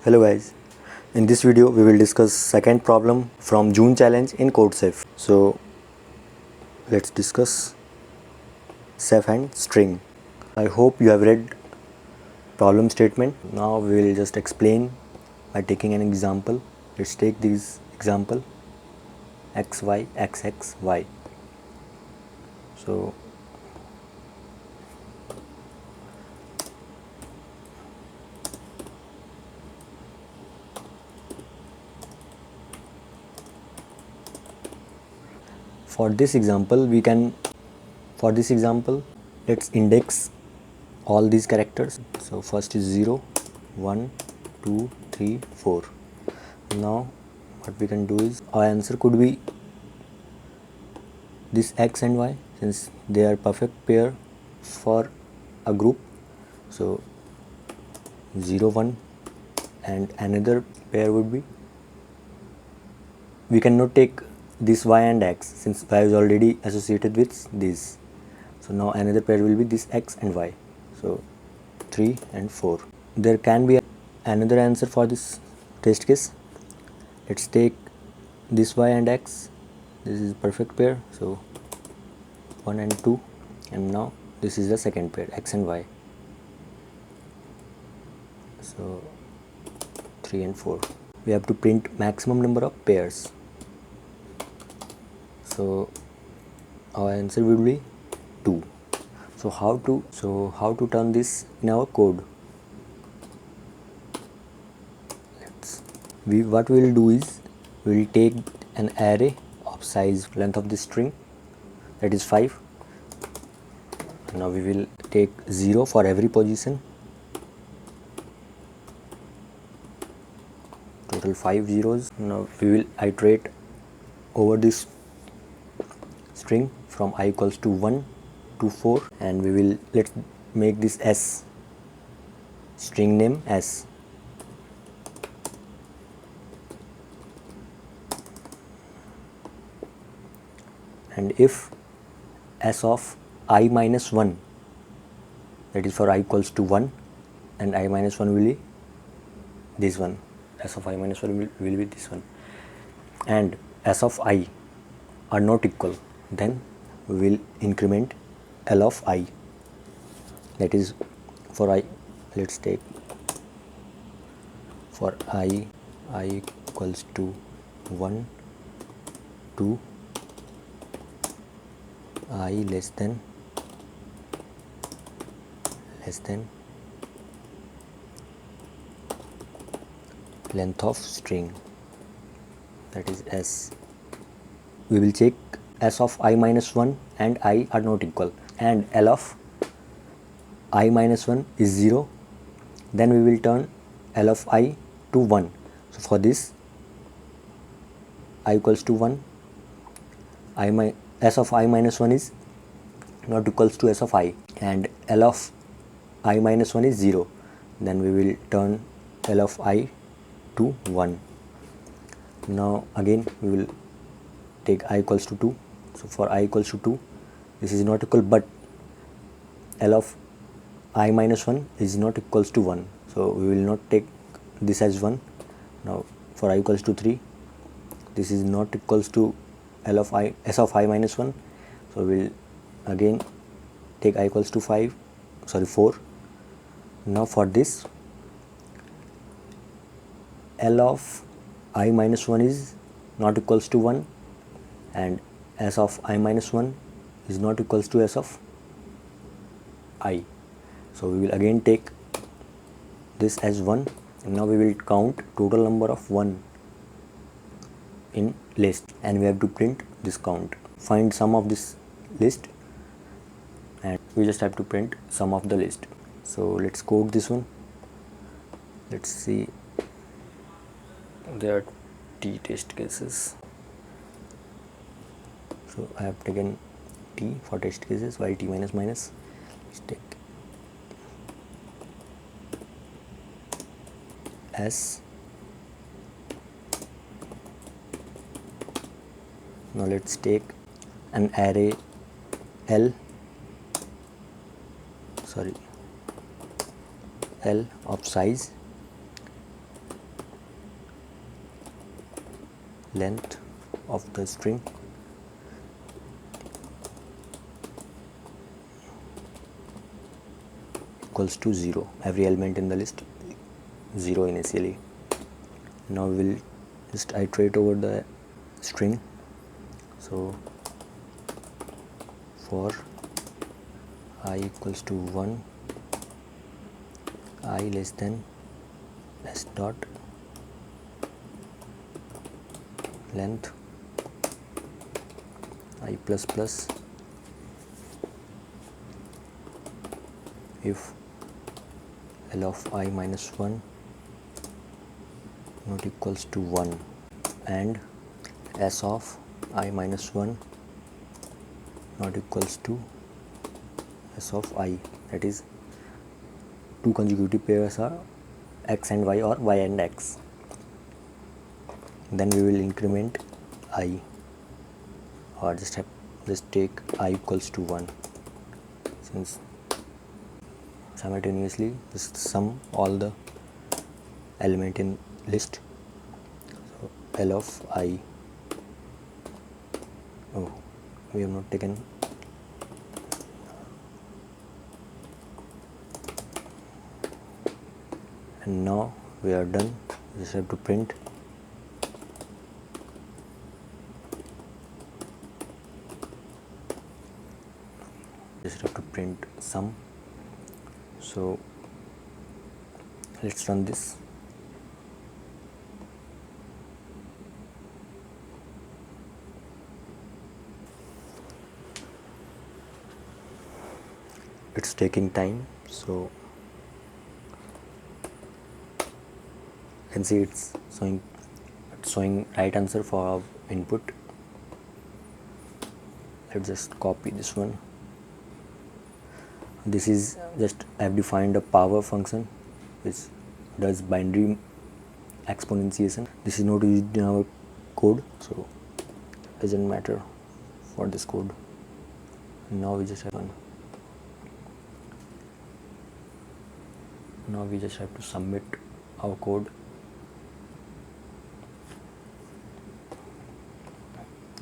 Hello guys, in this video we will discuss second problem from June challenge in CodeSafe. So let's discuss Ceph and string. I hope you have read problem statement. Now we will just explain by taking an example. Let's take this example x y x x y. So for this example let's index all these characters. So first is 0 1 2 3 4. Now what we can do is our answer could be this x and y, since they are perfect pair for a group. So 0 1 and another pair would be, we cannot take this y and x since y is already associated with this. So now another pair will be this x and y. So 3 and 4. There can be another answer for this test case. Let's take this y and x. This is perfect pair, so 1 and 2, and now this is the second pair, x and y. So 3 and 4. We have to print maximum number of pairs. So our answer will be 2. So how to turn this in our code? What we will do is we will take an array of size length of the string, that is 5. Now we will take 0 for every position, total 5 zeros. Now we will iterate over this string from I equals to 1 to 4, and we will let's make this s, string name s. And if s of I minus 1, that is for I equals to 1, and I minus 1 will be this one, s of I minus 1 will be this one, and s of I are not equal, then we will increment L of I, that is for I, let's take for I equals to 1 to I less than length of string, that is s. We will check s of I minus 1 and I are not equal, and L of I minus 1 is 0, then we will turn L of I to 1. So for this I equals to 1, s of I minus 1 is not equals to s of I, and L of I minus 1 is 0, then we will turn L of I to 1. Now again we will take I equals to 2. So for I equals to 2, this is not equal, but L of I minus 1 is not equals to 1, so we will not take this as 1. Now for I equals to 3, this is not equals to s of I minus 1, so we will again take I equals to 4. Now for this L of I minus 1 is not equals to 1, and s of I minus 1 is not equals to s of I, so we will again take this as 1, and now we will count total number of 1 in list, and we have to print this count. Find sum of this list, and we just have to print sum of the list. So let's code this one. Let's see, there are t test cases, so I have taken t for test cases, while t minus minus. Let's take s. Now let's take an array L of size length of the string equals to 0. Every element in the list 0 initially. Now we will just iterate over the string. So for I equals to 1, I less than s dot length I plus plus if L of I minus 1 not equals to 1 and S of I minus 1 not equals to S of I, that is two consecutive pairs are x and y or y and x. Then we will increment I, or just take I equals to 1, since simultaneously just sum all the element in list. So L of I, oh we have not taken, and now we are done. We just have to print sum. So let's run this. It's taking time, so you can see it's showing right answer for our input. Let's just copy this one. This is just I have defined a power function which does binary exponentiation. This is not used in our code, so it doesn't matter for this code. Now we just have to submit our code.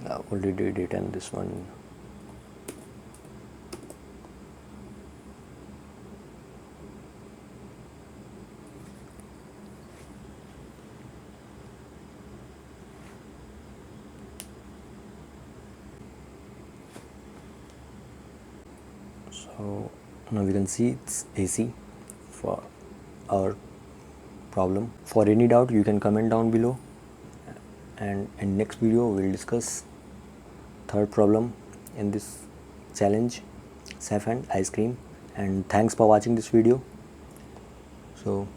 I already did it, and this one so now we can see it's AC for our problem. For any doubt you can comment down below, and in next video we will discuss third problem in this challenge, safe and ice cream. And thanks for watching this video. So